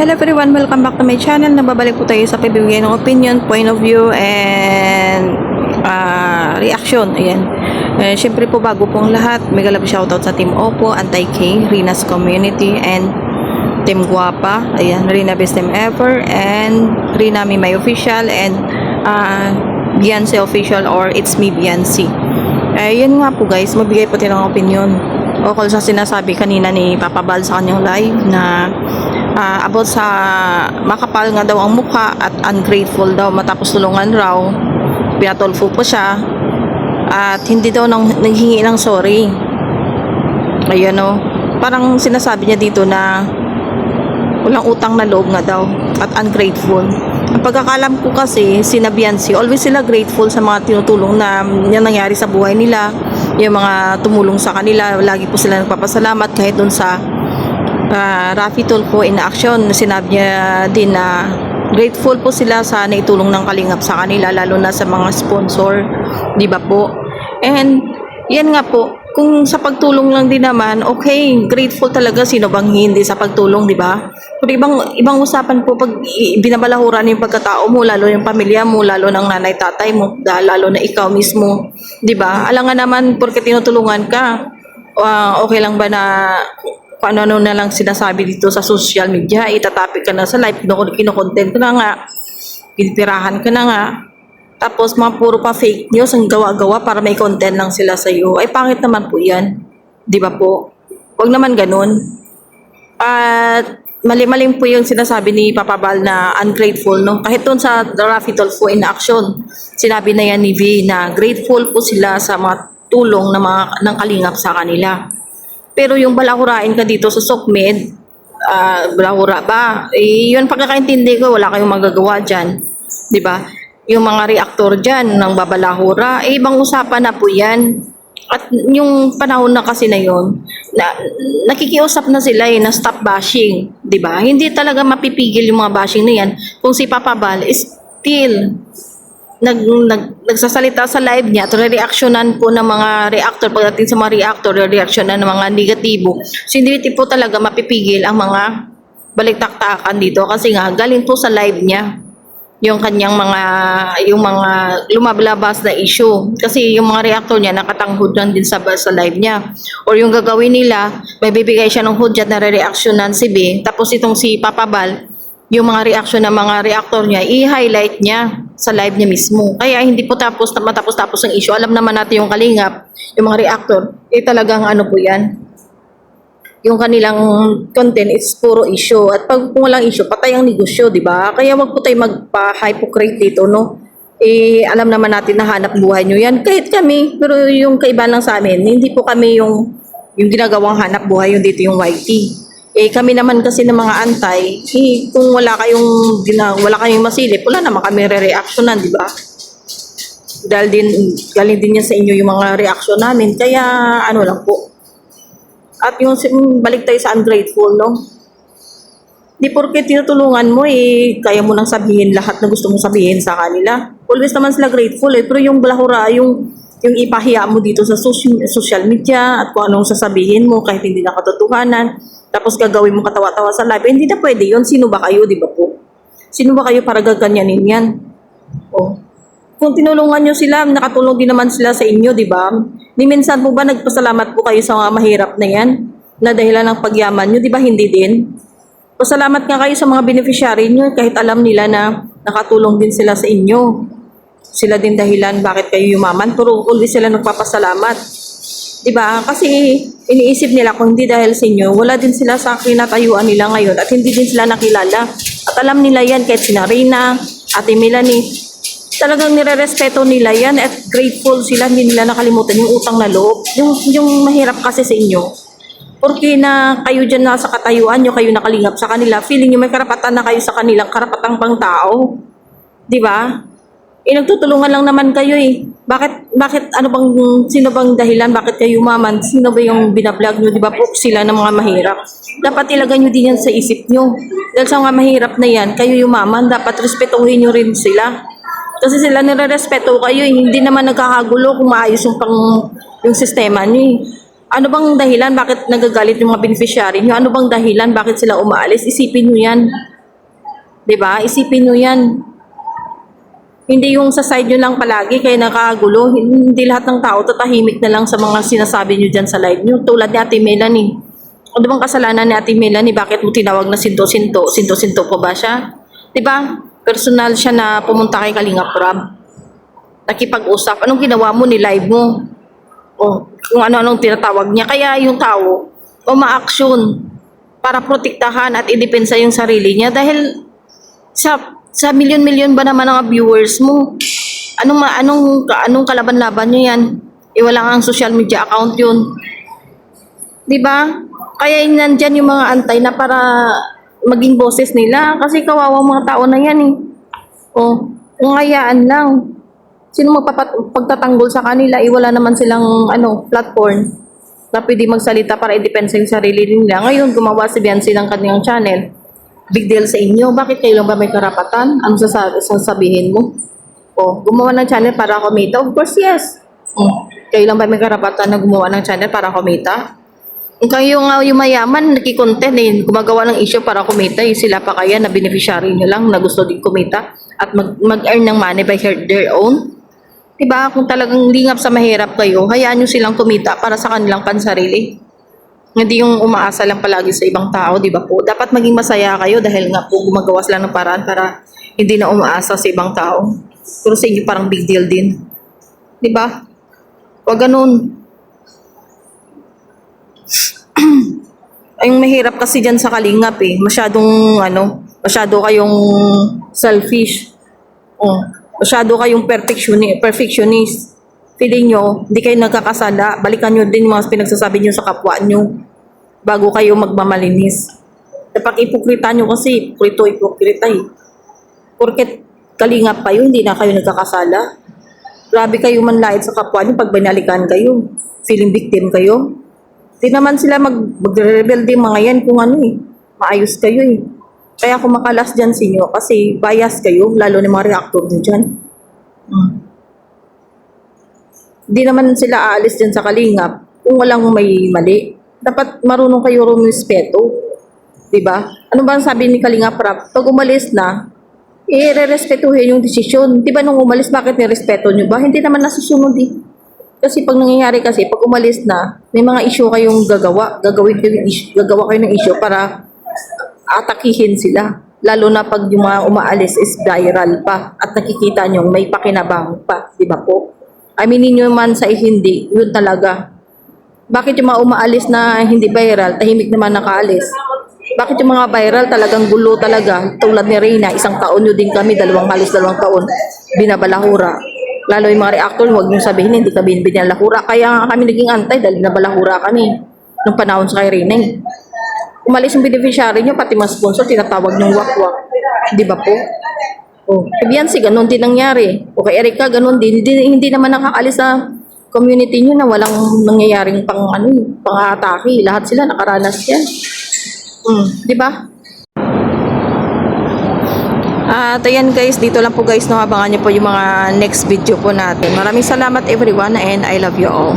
Hello everyone, welcome back to my channel. Nababalik po tayo sa pagbibigay ng opinion, point of view, and reaction. Ayan. Siyempre po bago pong lahat, mega love shoutout sa Team Oppo, Antay-K, Rina's Community, and Team Guapa. Ayan, Rina Best Team Ever, and Rina My Official, and Beyonce Official, or It's Me Beyonce. Yan nga po guys, magbigay po tayo ng opinion. O kung sa sinasabi kanina ni Papa Bal sa kanyang live na about sa makapal nga daw ang mukha at ungrateful daw matapos tulungan raw, pinatulfo po siya at hindi daw nanghingi ng sorry. Ayan o, parang sinasabi niya dito na walang utang na loob nga daw at ungrateful. Ang pagkakalam ko kasi, sina Beyonce, always sila grateful sa mga tinutulong na yung nangyari sa buhay nila, yung mga tumulong sa kanila, lagi po sila nagpapasalamat kahit dun sa Raffy Tulfo in action. Sinabi niya din na grateful po sila sa naitulong ng Kalingap sa kanila, lalo na sa mga sponsor, di ba po? And yan nga po, kung sa pagtulong lang din naman, okay, grateful talaga, sino bang hindi sa pagtulong, di ba? Pero ibang usapan po pag binabalahura yung pagkatao mo, lalo yung pamilya mo, lalo ng nanay tatay mo, lalo na ikaw mismo, di ba? Alam nga naman, porque tinutulungan ka, okay lang ba na kung ano na lang sinasabi dito sa social media, itatapik ka na sa live, kinokontent ka na nga, pinipirahan ka na nga, tapos mga puro pa fake news ang gawa-gawa para may content lang sila sa iyo. Ay pangit naman po yan, di ba po? Huwag naman ganun. At mali-maling po yung sinasabi ni Papa Bal na ungrateful, no? Kahit doon sa Raffy Tulfo in action, sinabi na yan ni V na grateful po sila sa mga tulong ng Kalingap sa kanila. Pero yung balahurain ka dito sa Sokmed, balahura ba? Yun pagkakaintindi ko, wala kayong magagawa dyan. Di ba? Yung mga reactor dyan, ng babalahura, ibang usapan na po yan. At yung panahon na kasi na yun, nakikiusap na sila na stop bashing. Di ba? Hindi talaga mapipigil yung mga bashing na yan kung si Papa Bal is still nagsasalita sa live niya at re-reactionan po ng mga reactor. Pagdating sa mga reactor, re-reactionan ng mga negatibo. So hindi po talaga mapipigil ang mga balitaktakan dito kasi nga galing po sa live niya yung kanyang yung mga lumabalabas na issue. Kasi yung mga reactor niya nakatanghod lang din sa live niya. Or yung gagawin nila, may bibigay siya ng hudyat na re-reactionan si B. Tapos itong si Papa Bal, yung mga reaction ng mga reactor niya, i-highlight niya sa live niya mismo. Kaya hindi po matapos-tapos ang issue. Alam naman natin yung Kalingap, yung mga reactor, talagang ano po yan. Yung kanilang content is puro issue. At pag walang issue, patay ang negosyo, di ba? Kaya wag po tayo magpa-hypocrite dito, no? Alam naman natin na hanap buhay nyo yan. Kahit kami, pero yung kaiba lang sa amin, hindi po kami yung ginagawang hanap buhay, yung dito yung YT. Kami naman kasi ng mga antay, kung wala kayong masilip, wala naman kami re-reactionan, di ba? Dahil galing din yan sa inyo yung mga reaction namin, kaya ano lang po. At yung balik tayo sa ungrateful, no? Di porke tinutulungan mo, kaya mo nang sabihin lahat na gusto mong sabihin sa kanila. Always naman sila grateful, pero yung balahura, yung ipahiya mo dito sa social media at kung anong sasabihin mo kahit hindi na katotohanan, tapos gagawin mo katawa-tawa sa live, hindi na pwede yun. Sino ba kayo, di ba po? Sino ba kayo para gaganyanin yan? Kung tinulungan nyo sila, nakatulong din naman sila sa inyo, di ba? Ni minsan po ba nagpasalamat po kayo sa mga mahirap na yan? Na dahilan ng pagyaman nyo, di ba hindi din? Pasalamat nga kayo sa mga beneficiary nyo kahit alam nila na nakatulong din sila sa inyo. Sila din dahilan bakit kayo yumaman, pero always sila nagpapasalamat. Diba? Kasi iniisip nila kung hindi dahil sa inyo, wala din sila sa kinatayuan nila ngayon at hindi din sila nakilala. At alam nila yan kahit sina Rina, Ate Melanie, talagang nire-respeto nila yan at grateful sila, hindi nila nakalimutan yung utang na loob. Yung mahirap kasi sa inyo. Porque na kayo dyan na sa katayuan nyo, kayo nakalingap sa kanila, feeling nyo may karapatan na kayo sa kanilang karapatang pang tao. Diba? Nagtutulungan lang naman kayo Bakit sino bang dahilan? Bakit kayo umaman? Sino ba yung binablog nyo? Di ba po sila ng mga mahirap? Dapat ilagay nyo din yan sa isip nyo. Dahil sa mga mahirap na yan, kayo umaman, dapat respetuhin nyo rin sila. Kasi sila nire-respeto kayo Hindi naman nagkakagulo kung maayos yung sistema nyo Ano bang dahilan? Bakit nagagalit yung mga beneficiary nyo? Ano bang dahilan? Bakit sila umaalis? Isipin nyo yan. 'Di ba? Isipin nyo yan. Hindi yung sa side nyo lang palagi kaya nakagulo. Hindi lahat ng tao tatahimik na lang sa mga sinasabi nyo dyan sa live nyo. Tulad ni Ate Melanie. Ano bang kasalanan ni Ate Melanie? Bakit mo tinawag na sinto-sinto? Sinto-sinto po ba siya? 'Di ba? Personal siya na pumunta kay Kalingap Rob. Nakipag-usap. Anong ginawa mo ni live mo? O kung ano-anong tinatawag niya. Kaya yung tao, uma-action para protektahan at idepensa yung sarili niya dahil sa milyon-milyon ba naman ang viewers mo? Anong kalaban-laban niyo yan? Wala nga ang social media account yun. 'Di ba? Kaya nandyan yung mga antay na para maging boses nila kasi kawawang mga tao na yan eh. O, kung hayaan lang. Sino magpagtatanggol sa kanila? Wala naman silang platform na pwede magsalita para i-depensa yung sarili nila. Ngayon, gumawa si Biancy ng kanyang channel. Big deal sa inyo. Bakit kayo lang ba may karapatan? Ano sasabihin mo? O, gumawa ng channel para kumita? Of course, yes. Kayo lang ba may karapatan na gumawa ng channel para kumita? Kung kayo nga yung mayaman, nakikontent eh, gumagawa ng issue para kumita eh. Sila pa kaya na beneficiary nyo lang na gusto din kumita at mag-earn ng money by their own? Diba? Kung talagang lingap sa mahirap kayo, hayaan nyo silang kumita para sa kanilang pansarili. Hindi yung umaasa lang palagi sa ibang tao, di ba po? Dapat maging masaya kayo dahil nga po gumagawa sila ng paraan para hindi na umaasa sa ibang tao. Pero sa inyo parang big deal din. Di ba? Huwag ganun. Yung mahirap kasi dyan sa Kalingap eh. Masyado kayong selfish. Masyado kayong perfectionist. Feeling nyo, hindi kayo nagkakasala. Balikan nyo din yung mga pinagsasabi nyo sa kapwa nyo bago kayo magmamalinis. Napag-ipokrita nyo kasi, ipokrita eh. Porket Kalingap kayo, hindi na kayo nagkakasala. Grabe kayo manlait sa kapwa nyo pag binalikan kayo. Feeling victim kayo. Hindi naman sila mag-rebel din mga yan kung maayos kayo eh. Kaya kumakalas dyan sa inyo kasi bias kayo, lalo ni mga reactor nyo dyan. Hindi naman sila aalis dyan sa Kalingap kung walang may mali. Dapat marunong kayo rumispeto. Diba? Ano ba ang sabi ni Kalingap Rob? Pag umalis na, re-respetuhin yung desisyon. Diba nung umalis, bakit nirespeto nyo ba? Hindi naman nasusunod eh. Kasi pag nangyayari kasi, pag umalis na, may mga issue kayong gagawa kayo ng issue para atakihin sila. Lalo na pag yung mga umaalis is viral pa at nakikita nyo may pakinabang pa. Diba po? Aminin nyo man sa hindi, yun talaga. Bakit yung mga umaalis na hindi viral, tahimik naman nakaalis? Bakit yung mga viral talagang gulo talaga? Tulad ni Reyna, 1 taon nyo din kami, 2 taon, binabalahura. Lalo yung mga reactor, huwag nyo sabihin, hindi kami binalahura. Kaya nga kami naging antay dahil nabalahura kami nung panahon sa kay Reyna. Umalis yung beneficiary nyo, pati mga sponsor, tinatawag ng wakwak. Di ba po? Kay Biancy, ganun din nangyari. O kay Erica, ganun din. Hindi naman nakaalis sa community nyo na walang nangyayaring pang-atake. Lahat sila nakaranas yan. Di ba? At ayan guys, dito lang po guys, abangan nyo po yung mga next video po natin. Maraming salamat everyone and I love you all.